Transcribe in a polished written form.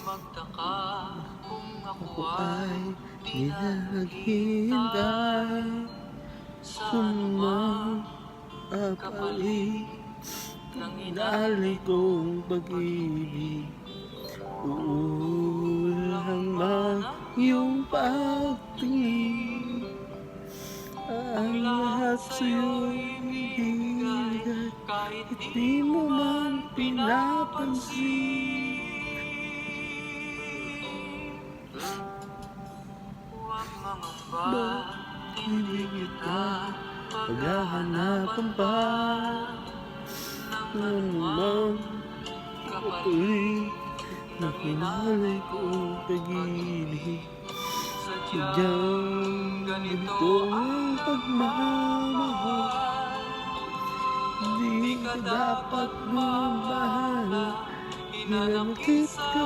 magtaka kung ako Ako ay ay di di na na naghihintay naghihintay sa sa anumang mga kapalit kapalit ng inalay inalay kong kong pag-ibig. pag-ibig. Uulang Kulang man man ang iyong iyong pagtingin, pagtingin, ang ang lahat lahat sa'yo'y sa'yo'y ibibigay ibibigay, kahit di di mo mo man man pinapansin. pinapansin. Huwag mangamba, hindi Hindi kita kita paghahanapan paghahanapan pa pa ng ng anumang anumang kapalit kapalit na ng hinalay inalay kong kong pag-ibig. pag-ibig. Sadyang Sadyang ganito ganito ang ang pagmamahal, pagmamahal. Di di ka ka dapat dapat mabahala, mabahala. hinanakit Hinanakit sa ka